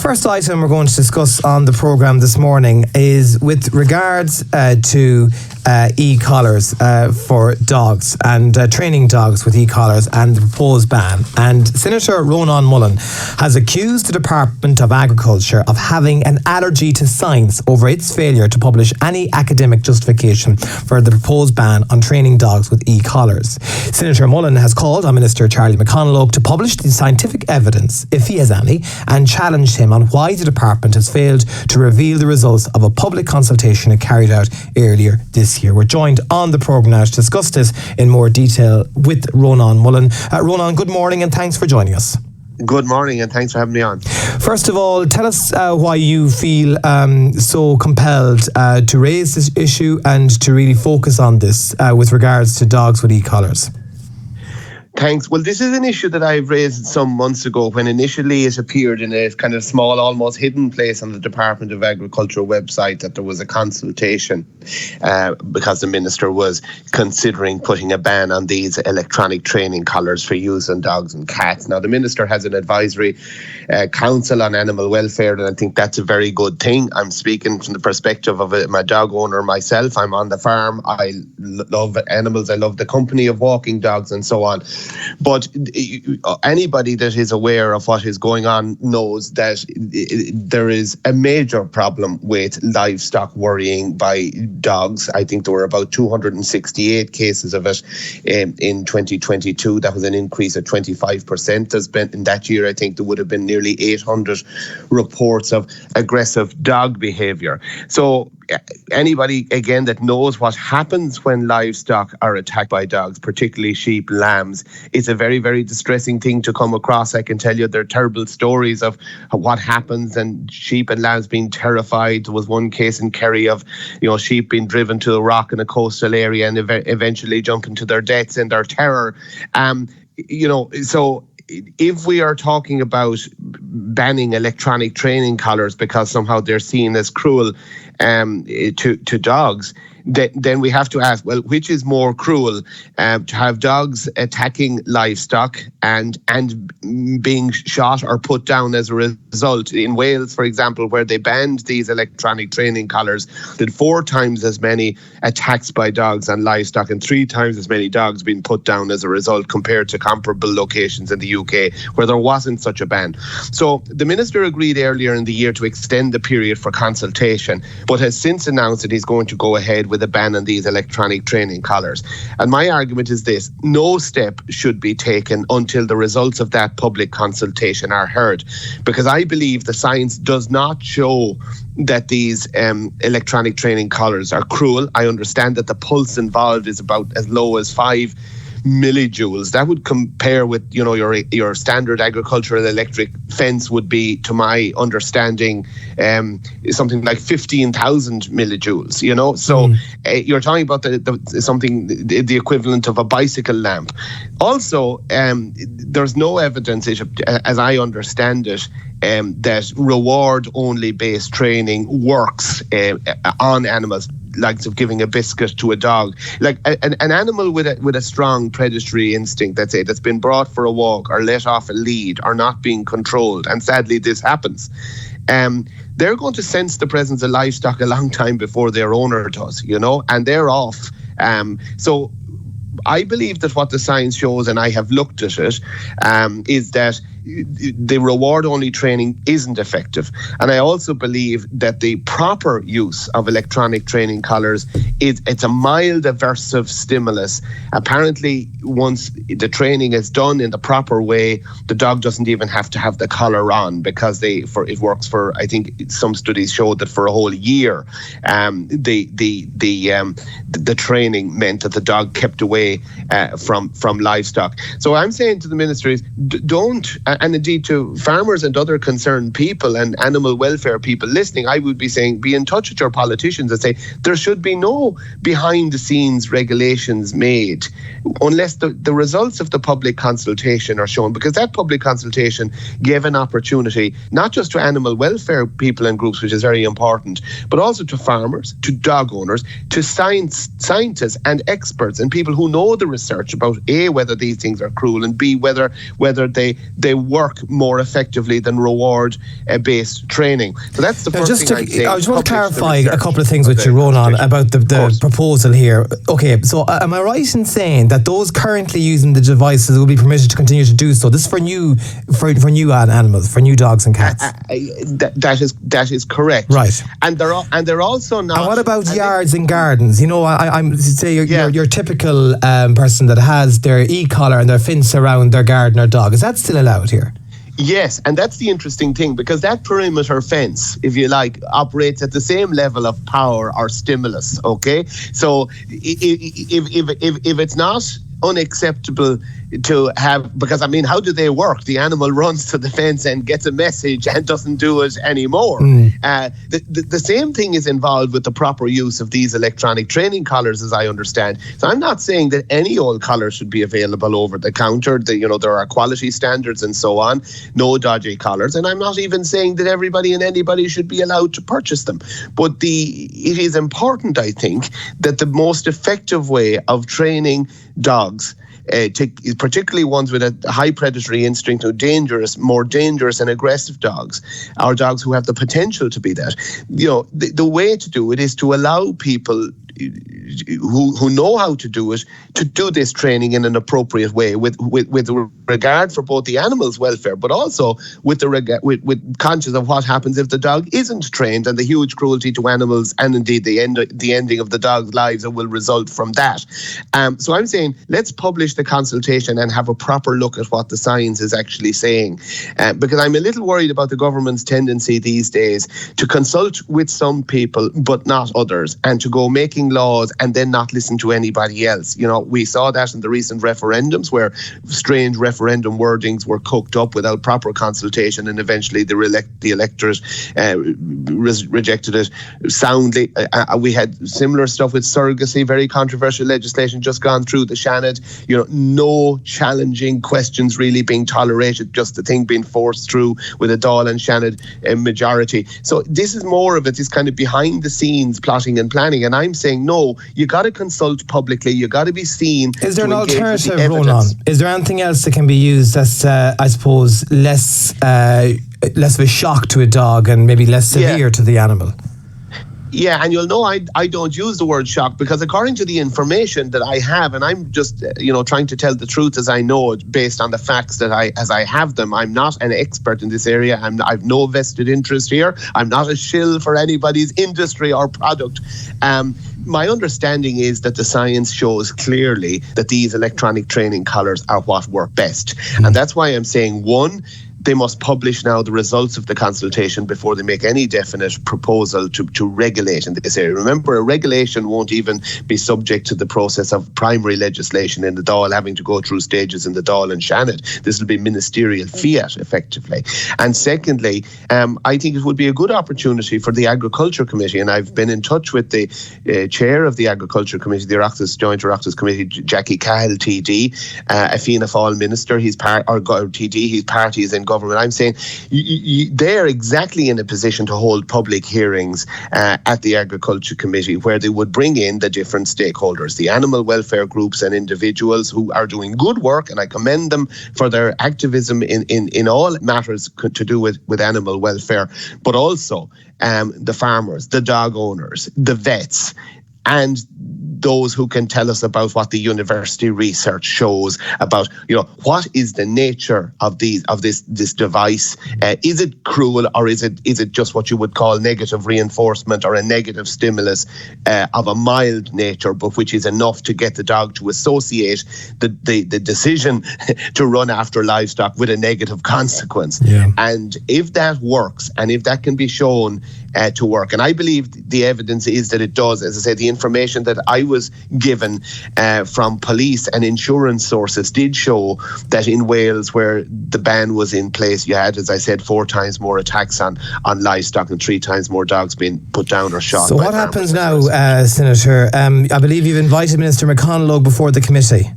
first item we're going to discuss on the programme this morning is with regards to e-collars for dogs and training dogs with e-collars and the proposed ban. And Senator Ronan Mullen has accused the Department of Agriculture of having an allergy to science over its failure to publish any academic justification for the proposed ban on training dogs with e-collars. Senator Mullen has called on Minister Charlie McConalogue to publish the scientific evidence, if he has any, and challenged him on why the department has failed to reveal the results of a public consultation it carried out earlier this year. We're joined on the programme now to discuss this in more detail with Ronan Mullen. Ronan, good morning and thanks for joining us. Good morning and thanks for having me on. First of all, tell us why you feel so compelled to raise this issue and to really focus on this with regards to dogs with e-collars. Thanks. Well, this is an issue that I raised some months ago when initially it appeared in a kind of small, almost hidden place on the Department of Agriculture website that there was a consultation because the minister was considering putting a ban on these electronic training collars for use on dogs and cats. Now, the minister has an advisory council on animal welfare, and I think that's a very good thing. I'm speaking from the perspective of a dog owner myself. I'm on the farm. I love animals. I love the company of walking dogs and so on. But anybody that is aware of what is going on knows that there is a major problem with livestock worrying by dogs. I think there were about 268 cases of it in 2022. That was an increase of 25%. There's been in that year, I think there would have been nearly 800 reports of aggressive dog behaviour. So anybody, again, that knows what happens when livestock are attacked by dogs, particularly sheep, lambs, it's a very, very distressing thing to come across. I can tell you there are terrible stories of what happens and sheep and lambs being terrified. There was one case in Kerry of, sheep being driven to a rock in a coastal area and eventually jumping to their deaths and their terror. So if we are talking about banning electronic training collars because somehow they're seen as cruel to dogs, then we have to ask, well, which is more cruel, to have dogs attacking livestock and being shot or put down as a result? In Wales, for example, where they banned these electronic training collars, did 4 times as many attacks by dogs on livestock and 3 times as many dogs being put down as a result compared to comparable locations in the UK where there wasn't such a ban. So the minister agreed earlier in the year to extend the period for consultation, but has since announced that he's going to go ahead with a ban on these electronic training collars. And my argument is this: no step should be taken until the results of that public consultation are heard, because I believe the science does not show that these electronic training collars are cruel. I understand that the pulse involved is about as low as 5 millijoules. That would compare with your standard agricultural electric fence would be, to my understanding, something like 15,000 millijoules. So you're talking about the equivalent of a bicycle lamp. Also, there's no evidence, as I understand it, that reward-only based training works on animals, like of giving a biscuit to a dog. Like an animal with a strong predatory instinct, that's been brought for a walk or let off a lead or not being controlled, and sadly this happens, they're going to sense the presence of livestock a long time before their owner does, and they're off. So I believe that what the science shows, and I have looked at it, is that the reward-only training isn't effective. And I also believe that the proper use of electronic training collars it's a mild aversive stimulus. Apparently, once the training is done in the proper way, the dog doesn't even have to have the collar on, because it works for, I think some studies showed that for a whole year, the training meant that the dog kept away from livestock. So I'm saying to the minister is don't, and indeed to farmers and other concerned people and animal welfare people listening, I would be saying, be in touch with your politicians and say there should be no behind the scenes regulations made unless the results of the public consultation are shown, because that public consultation gave an opportunity not just to animal welfare people and groups, which is very important, but also to farmers, to dog owners, to scientists and experts and people who know the research about A, whether these things are cruel, and B, whether they work more effectively than reward-based training. So that's the first thing I'd say. I just want to clarify a couple of things with you, Ronan, about the proposal here. Okay, so am I right in saying that those currently using the devices will be permitted to continue to do so? This is for new animals, for new dogs and cats. That is correct. Right. And they're also not. And what about yards and gardens? You know, I'm say your typical person that has their e-collar and their fence around their garden or dog. Is that still allowed here? Yes, and that's the interesting thing, because that perimeter fence, if you like, operates at the same level of power or stimulus, okay? So if it's not unacceptable to have, because I mean, how do they work? The animal runs to the fence and gets a message and doesn't do it anymore. The same thing is involved with the proper use of these electronic training collars, as I understand. So I'm not saying that any old collar should be available over the counter. There are quality standards and so on, no dodgy collars. And I'm not even saying that everybody and anybody should be allowed to purchase them. But it is important, I think, that the most effective way of training dogs, particularly ones with a high predatory instinct, or more dangerous and aggressive dogs, or dogs who have the potential to be that. The way to do it is to allow people who know how to do it to do this training in an appropriate way, with regard for both the animal's welfare, but also with conscious of what happens if the dog isn't trained, and the huge cruelty to animals, and indeed the ending of the dog's lives that will result from that. So I'm saying, let's publish the consultation and have a proper look at what the science is actually saying, because I'm a little worried about the government's tendency these days to consult with some people but not others, and to go making laws and then not listen to anybody else. We saw that in the recent referendums, where strange referendum wordings were cooked up without proper consultation, and eventually the electorate rejected it soundly. We had similar stuff with surrogacy, very controversial legislation just gone through the Seanad. No challenging questions really being tolerated, just the thing being forced through with a Dáil and Seanad majority. So this is more of it, this kind of behind the scenes plotting and planning. And I'm saying, no, you got to consult publicly, you got to be seen. Is there an alternative, Ronan? Is there anything else that can be used that's, I suppose, less of a shock to a dog and maybe less severe to the animal? Yeah, and you'll know I don't use the word shock, because according to the information that I have, and I'm just trying to tell the truth as I know it, based on the facts as I have them. I'm not an expert in this area. I've no vested interest here. I'm not a shill for anybody's industry or product. My understanding is that the science shows clearly that these electronic training collars are what work best. And that's why I'm saying, one, they must publish now the results of the consultation before they make any definite proposal to regulate in this area. Remember, a regulation won't even be subject to the process of primary legislation in the Dáil, having to go through stages in the Dáil and Seanad. This will be ministerial fiat, effectively. And secondly, I think it would be a good opportunity for the Agriculture Committee, and I've been in touch with the chair of the Agriculture Committee, the Joint Oireachtas Committee, Jackie Cahill, TD, a Fianna Fáil minister, TD, his party is in government. I'm saying they're exactly in a position to hold public hearings at the Agriculture Committee, where they would bring in the different stakeholders, the animal welfare groups and individuals who are doing good work, and I commend them for their activism in all matters to do with animal welfare, but also the farmers, the dog owners, the vets, and those who can tell us about what the university research shows about, what is the nature of this device? Is it cruel, or is it just what you would call negative reinforcement, or a negative stimulus of a mild nature, but which is enough to get the dog to associate the decision to run after livestock with a negative consequence? Yeah. And if that works, and if that can be shown to work, and I believe the evidence is that it does. As I said, the information that I was given from police and insurance sources did show that in Wales, where the ban was in place, you had, as I said, 4 times more attacks on livestock and 3 times more dogs being put down or shot. So what happens now, Senator? I believe you've invited Minister McConalogue before the committee.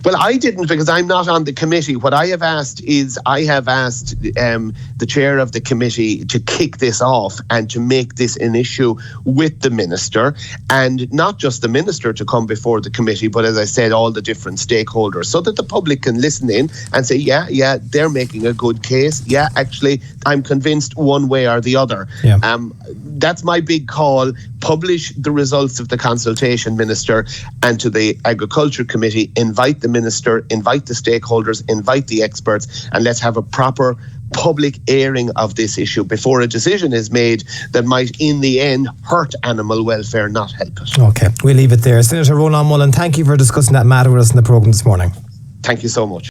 Well, I didn't, because I'm not on the committee. What I have asked is, the chair of the committee to kick this off and to make this an issue with the minister, and not just the minister to come before the committee, but as I said, all the different stakeholders, so that the public can listen in and say, yeah, they're making a good case. Yeah, actually, I'm convinced one way or the other. Yeah. That's my big call. Publish the results of the consultation, Minister, and to the Agriculture Committee, invite the Minister, invite the stakeholders, invite the experts, and let's have a proper public airing of this issue before a decision is made that might in the end hurt animal welfare, not help it. Okay, we'll leave it there. Senator Ronan Mullen, thank you for discussing that matter with us in the programme this morning. Thank you so much.